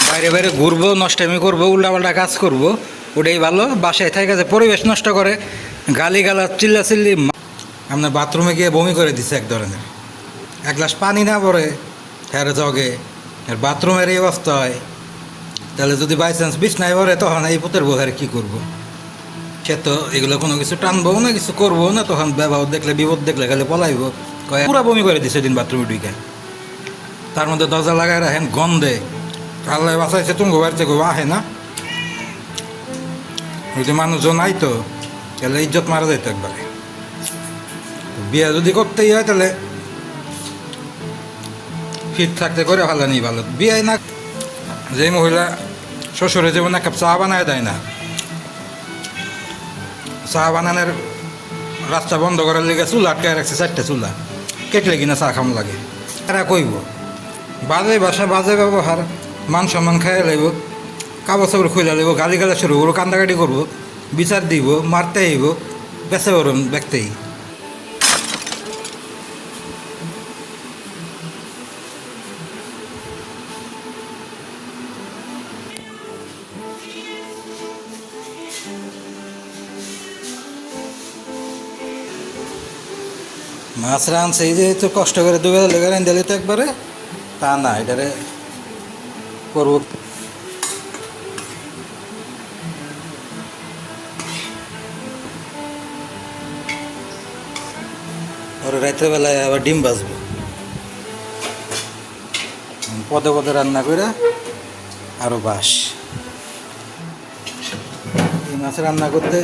বাইরে বাইরে ঘুরবো, নষ্টামি করবো, উল্টাপাল্টা কাজ করবো, ওটাই ভালো। বাসায় থেকে যে পরিবেশ নষ্ট করে, গালিগালাজ চিল্লাচিল্লি। আপনার বাথরুমে গিয়ে বমি করে দিছে এক ধরনের। এক গ্লাস পানি না পড়ে হ্যাঁ জগে, আর বাথরুমের এই অবস্থা হয়, তাহলে যদি বাই চান্স বিছনায় পড়ে তখন এই পুতের বোঝারে কী করবো? সে তো এগুলো কোনো কিছু টানবো না, কিছু করবো না, তখন ব্যবহার দেখলে, বিপদ দেখলে খালি পলাইব। পুরা বমি করে দিছে দিন বাথরুমে ঢুকে। তার মধ্যে দরজা লাগাই রাখেন, গন্ধে আল্লাহ বাঁচাইছে, তুমি বাড়িতে গো আহে না। যদি মানুষজন আইতো তাহলে ইজ্জত মারা যাইতো একবারে। বিয়ে যদি করতেই হয় তাহলে ফিট থাকতে করে ভালো নেই, ভালো বিয়ে না। যে মহিলা শ্বশুরে যেমন এক কাপ চা বানায় দেয় না, চা বানানোর রাস্তা বন্ধ করার লেগে চুলা আটকায় রাখছে, 4টে চুলা, কেটলে কিনা চা খাম লাগে। এরা কইব বাজে ভাষা, বাজে ব্যবহার, মান সম্মান খাইয়া লাগব, কাগজ চাপড় খুলে লাগব, গালি গালা শুরু করবো, কান্দাকাটি করবো, বিচার দিব, মারতে আইব, বেঁচে বরণ ব্যক্তেই। মাছ রাঁধছে এই যে তো কষ্ট করে দুবেলা লেগে রান দিলে তো একবারে তা না, এটারে করব। ওর রাতের বেলায় আবার ডিম ভাজবো, পদে পদে রান্না করে আরও বাস। এই মাছ রান্না করতে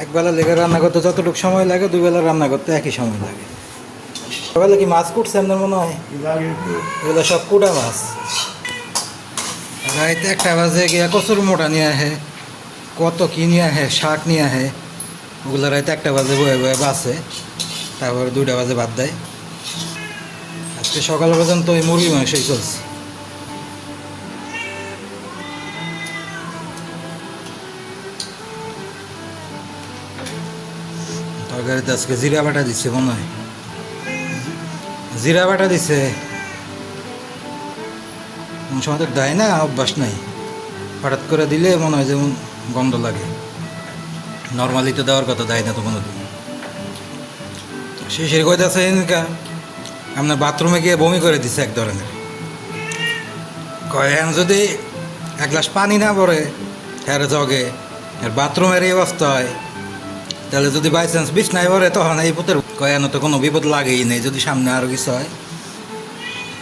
একবেলা লেগে রান্না করতে যতটুকু সময় লাগে, দুবেলা রান্না করতে একই সময় লাগে। সকালে কি মাছ কুটছে আপনার মনে হয়? এগুলো সব কুটা মাছ। রাইতে 1টা বাজে গিয়া কচুর মোটা নিয়ে আহে, কত কি নিয়ে আহে, শাক নিয়ে আহে, ওগুলো রাইতে 1টা বাজে বয়ে বয়ে বাসে, তারপরে 2টা বাজে বাদ দেয়। আজকে সকাল পর্যন্ত ওই মুরগি মাংসই চলছে। তরকারিতে আজকে জিরা বাটা দিচ্ছে মনে হয়, জিরা বাটা দিছে। কোন সময় তো দেয় না, অভ্যাস নাই, হঠাৎ করে দিলে মনে হয় যেমন গন্ধ লাগে। নর্মালি তো দেওয়ার কথা, দেয় না তো কোনোদিন। শেষের কথা আছে এনকা আপনার বাথরুমে গিয়ে বমি করে দিছে এক ধরনের। কয়েন যদি 1 গ্লাস পানি না পড়ে হ্যাঁ জগে, আর বাথরুমের এই অবস্থা হয়, তাহলে যদি বাই চান্স বিছনায় পড়ে তখন এই পুতের কয়েন তো কোনো বিপদ লাগেই নেই। যদি সামনে আরও কিছু হয়,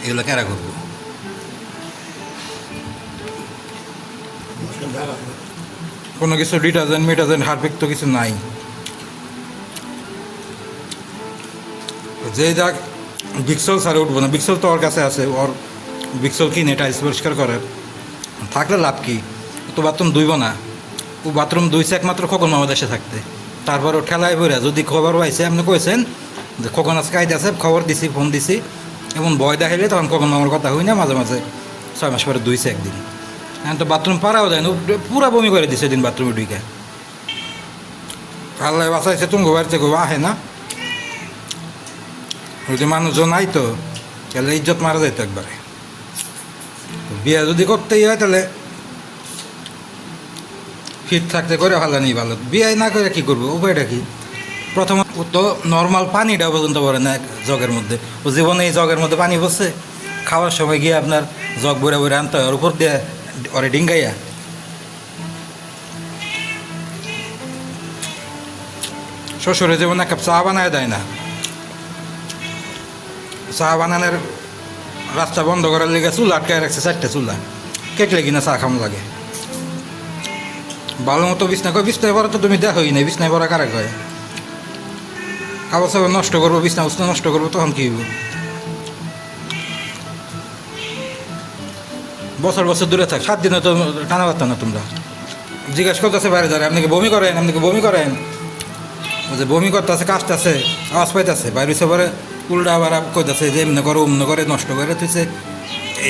এগুলো কেরা করবো? কোনো কিছু ডিটারজেন্ট মিটারজেন্ট হারপিক তো কিছু নাই। যে যাক বিক্সল সারে উঠবো না, বিক্সল তো ওর কাছে আছে, ওর বিক্সল কিনে টাইলস পরিষ্কার করার থাকলে লাভ কি? তো বাথরুম ধুইব না, ও বাথরুম ধুইছে একমাত্র খোকন মামা দেশে থাকতে। তারপর ও ঠেলায় বইরা যদি খবর পাইছে, আপনি কইছেন যে খোকন আজকে আইতেছে, খবর দিছি, ফোন দিছি, এমন ভয় দেখাইলে তখন খোকন মামার কথা হই না। মাঝে মাঝে 6 মাস পরে ধুইছে একদিন, এখন তো বাথরুম পারাও যায় না, পুরা বমি করে দিছে দিন বাথরুমে ঢুকে। আল্লাহ বাঁচাইছে, তুমি বাড়িতে গো আহে না। যদি মানুষজন আইতো তাহলে ইজ্জত মারা যাইতো একবারে। বিয়ে যদি করতেই হয় তাহলে ফিট থাকতে করে ভালো নেই, ভালো বিয়ে না করে কী করবো? উপায়টা কি? প্রথমত তো নর্মাল পানিটা পর্যন্ত পড়ে না এক জগের মধ্যে। ও জীবনে এই জগের মধ্যে পানি পড়ছে, খাওয়ার সময় গিয়ে আপনার জগ বইরা বইরা আনতে হয়, ওর উপর দিয়ে ওরে ডিঙ্গাইয়া। শ্বশুরে যেমন 1 কাপ চা বানায় দেয় না, চা বানানোর রাস্তা বন্ধ করার লেগে চুলা আটকায় রাখছে, 4টে চুলা, কেটলে কিনা চা খাম লাগে। ভালো মতো বিছনা করে, বিছনায় পড়া তো তুমি দেখোই নাই, বিছনায় পড়া কারা কয়? কাগজ চাপড় নষ্ট করবো, বিছনা উছনা নষ্ট করবো, তখন কী হইব? বছর বছর দূরে থাক, 7 দিনে তো টানা পারত না তোমরা। জিজ্ঞাসা করতেছে বাইরে যারা, আপনাকে বমি করেন, আপনাকে বমি করেন, যে বমি করতেছে, কাশতেছে, আওয়াজ পাইতেছে, বাইরে সে পরে উল্টা আবার কইতেছে যে এমনি করে অমনি করে নষ্ট করে তুইছে,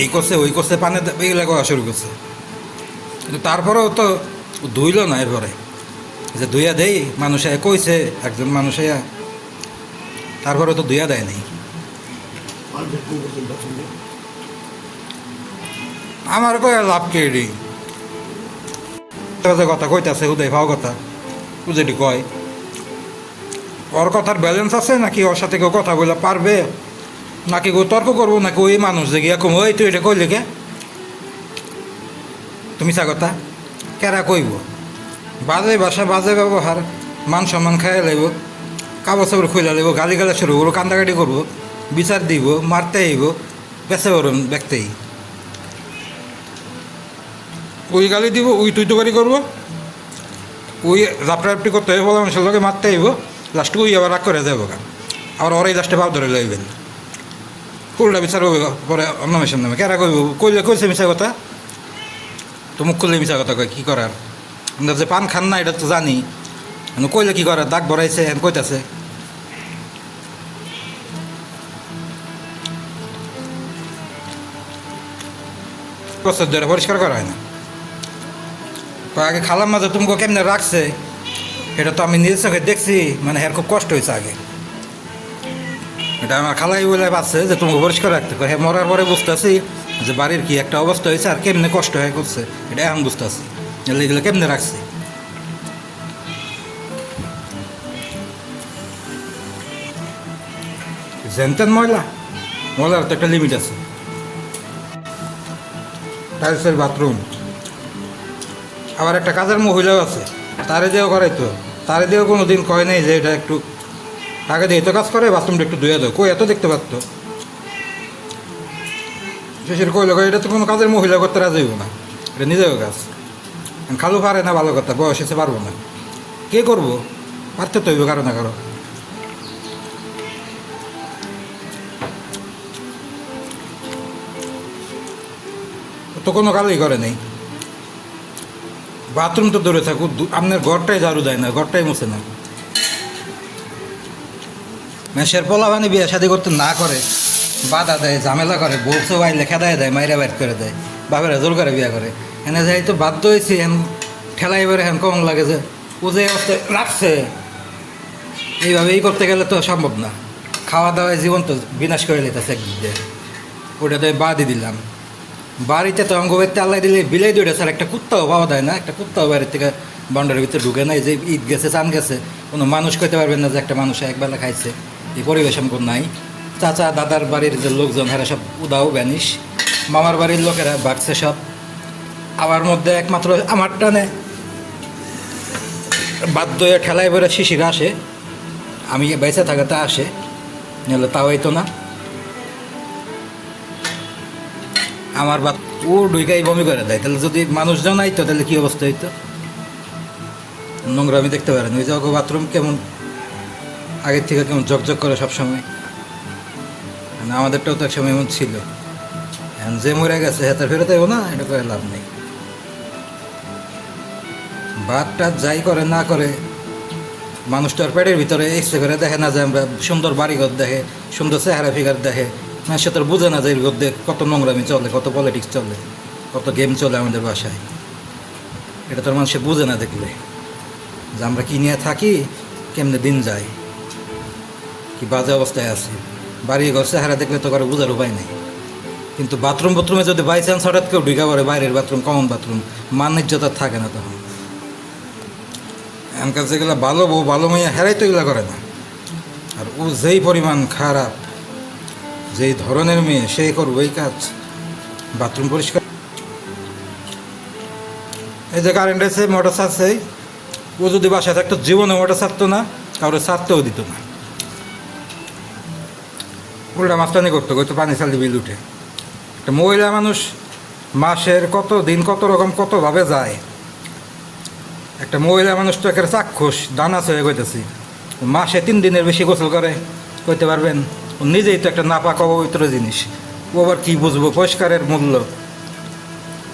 এই করছে ওই করছে, পানে এগুলো করা শুরু করছে। কিন্তু তারপরেও তো ধুইল না। এরপরে যে ধুইয়া দেই, মানুষে কইছে একজন মানুষে, তারপরে তো ধুইয়া দেয় নাই। আমার কয়ে লাভ কে রে কথা কইতাছে উদয় ভাও কথা ও যেটি কয় ওর কথার ব্যালেন্স আছে নাকি ওর সাথে কেউ কথা বলে পারবে নাকি কেউ তর্ক করবো নাকি ওই মানুষ যে গিয়া কম ওই তুই এটা কইলে কে তুমি চা কথা কেরা কইব বাজে ভাষা বাজে ব্যবহার মান সম্মান খাইয়া লাইব কাগজ চাপড় খুলে লাইব গালি গালা শুরু করবো কান্দাকাটি করবো বিচার দিব মারতে আইব বেঁচে বরণ ব্যক্তি ওই গালি দিব ওই তুই তো গাড়ি করবো ওই জাপটাপটি করতে হবে বলে মানুষের লোকে মারতে আইব লাস্টে ওই আবার রাগ করে যাবো আবার ওরাই লাস্টে ভাব ধরে লইবেন উল্টা বিচার হবে পরে অন্য মেশিন নামে কেরা কইব কইলে কইছে মিশা কথা তো মুখ করলে মিশা কথা কয় কী করার আমরা যে পান খান না এটা তো জানি কইলে কী করার দাগ ভরাইছে এখন কইতাছে বছর ধরে পরিষ্কার করা হয় না আগে খালাম মাঝে তুমি কেমনে রাখছে এটা তো আমি নিজের চোখে দেখছি মানে এর খুব কষ্ট হয়েছে আগে এটা আমার খালাই বলে পাচ্ছে যে তোমাকে পরিষ্কার রাখতে পারে হ্যাঁ মরার পরে বুঝতেছি যে বাড়ির কি একটা অবস্থা হয়েছে আর কেমনে কষ্ট হয়ে করছে এটা এখন বুঝতেছি এগুলো কেমনে রাখছে জেনতেন ময়লার তো একটা লিমিট আছে টাইলসের বাথরুম আবার একটা কাজের মহিলাও আছে তারে দিয়েও করাইতো তারে দিয়েও কোনো দিন কয় নাই যে এটা একটু টাকা দিয়ে তো কাজ করে বাথরুমটা একটু ধুয়ে দেয় কই এত দেখতে পারতো শেষের কইলে এটা তো কোনো কাজের মহিলা করতে রাজি হইব না এটা নিজেও কাজ খালু পারে না ভালো কথা বয়স এসে পারবো না কে করবো পারতে তো হইব কারো না কারো তো কোনো কাজই করে নেই বাথরুম তো দূরে থাকুক আপনার ঘরটাই ঝাড়ু দেয় না ঘরটাই মুছে না মেশের পোলা মানে বিয়ে শাদি করতে না করে বাধা দেয় ঝামেলা করে বউসো ভাই লেখা দেয় মাইরা বাইর করে দেয় বাপেরা জোর করে বিয়ে করে এনে যাই তো বাধ্য হয়েছি এখন ঠেলাই বেড়ে এখন কম লাগে যে ও যে অবস্থায় রাখছে এইভাবে এই করতে গেলে তো সম্ভব না খাওয়া দাওয়ায় জীবন তো বিনাশ করে নিতেছে একদিক দিয়ে ওটা তো বাদই দিলাম বাড়িতে তো অঙ্গ বাড়িতে আল্লাহ দিলে বিলাই দৌড়ে স্যার একটা কুত্তাও পাওয়া যায় না একটা কুত্তাও বাড়ির থেকে বাউন্ডারির ভিতরে ঢুকে নাই যে ঈদ গেছে চান গেছে কোনো মানুষ কইতে পারবেন না যে একটা মানুষ একবেলা খাইছে এই পরিবেশ আমার নাই চাচা দাদার বাড়ির যে লোকজন এরা সব উদাও ব্যানিস মামার বাড়ির লোকেরা বাড়ছে সব আমার মধ্যে একমাত্র আমার টানে বাধ্য হয়ে ঠেলায় বেড়ে শিশির আসে আমি বেঁচে থাকাতে আসে নাহলে তাও হইতো না আমার বাদ ও ঢুকাই বমি করে দেয় তাহলে যদি মানুষজন আইতো তাহলে কী অবস্থা হইতো নোংরা আমি দেখতে পারেন ওই যে বাথরুম কেমন আগের থেকে কেমন ঝকঝক করে সবসময় মানে আমাদেরটাও তো এক সময় এমন ছিল এখন যে মরে গেছে হেতার ফেরত না এটা করে লাভ নেই ভাত টাত যাই করে না করে মানুষটার পেটের ভিতরে এক্সরে করে দেখে না যে আমরা সুন্দর বাড়িঘর দেখে সুন্দর চেহারা ফিগার দেখে মানুষ তোর বুঝে না যে এর মধ্যে কত নোংরামি চলে কত পলিটিক্স চলে কত গেম চলে আমাদের বাসায় এটা তোর মানুষে বুঝে না দেখলে যে আমরা কী নিয়ে থাকি কেমনে দিন যায় কি বাজে অবস্থায় আছে বাড়ি ঘর চেহারা দেখলে তো কারো বোঝার উপায় নেই কিন্তু বাথরুমে যদি বাই চান্স হঠাৎ কেউ ঢুকা পড়ে বাইরের বাথরুম কমন বাথরুম মানিজ্যতা থাকে না তখন এমনকার যেগুলো ভালো বউ ভালো মেয়ে হেরাই তো এগুলো করে না আর ও যেই পরিমাণ খারাপ যেই ধরনের মেয়ে সেই করবো এই কাজ বাথরুম পরিষ্কার এই যে কারেন্ট আছে মোটর ছাড়ছে ও যদি বাসায় থাকতো জীবনে মোটর ছাড়তো না কারো ছাড়তেও দিত না উল্টা মাস্টানি করতো কত পানি চালি বিল উঠে একটা মহিলা মানুষ মাসের কত দিন কত রকম কতভাবে যায় একটা মহিলা মানুষ তো একের চাক্ষুষ দানাস হয়ে কইতেছি মাসে 3 দিনের বেশি গোসল করে কইতে পারবেন ও নিজেই তো একটা নাপাক অপবিত্র জিনিস ও আবার কী বুঝবো পরিষ্কারের মূল্য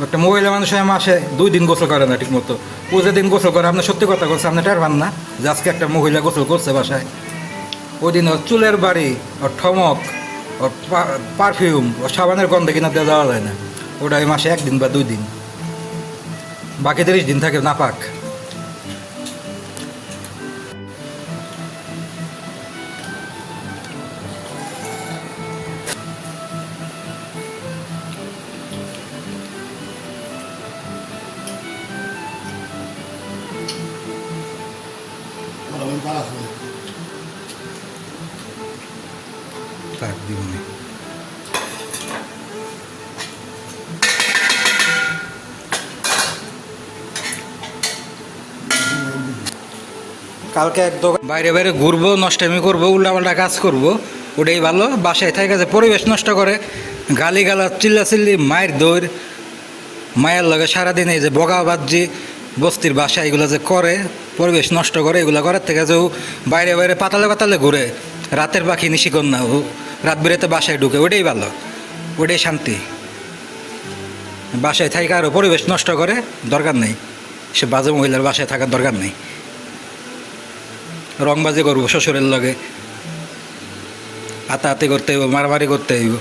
একটা মহিলা মানুষ মাসে 2 দিন গোসল করে না ঠিক মতো ও যেদিন গোসল করে আপনার সত্যি কথা বলছে আপনি টের পান না যে আজকে একটা মহিলা গোসল করছে বাসায় ওই দিন ওর চুলের বাড়ি ওর ঠমক ওর পারফিউম ওর সাবানের গন্ধে কিনা দেওয়া যাওয়া যায় না ওটা এই মাসে 1 দিন বা 2 দিন বাকি 30 দিন থাকে নাপাক কালকে এক দোকান বাইরে বাইরে ঘুরবো, নষ্টামি করবো, উল্টাপাল্টা কাজ করবো, ওটাই ভালো। বাসায় থাকে যে পরিবেশ নষ্ট করে, গালিগালাজ, চিল্লাচিল্লি, মায়ের দৌড়, মায়ের লগে সারাদিন এই যে বগা বাজ্জি বস্তির বাসা এগুলো যে করে, পরিবেশ নষ্ট করে, এগুলো করার থেকে যে ও বাইরে বাইরে পাতালে পাতালে ঘুরে, রাতের পাখি নিশিকন্যা, ও রাত বেরোতে বাসায় ঢুকে, ওটাই ভালো, ওটাই শান্তি। বাসায় থাকা আরও পরিবেশ নষ্ট করে, দরকার নেই। সে বাজে মহিলার বাসায় থাকার দরকার নেই। রংবাজি করবো শ্বশুরের লগে, হাতাহাতি করতে হইব, মারামারি করতে হইব।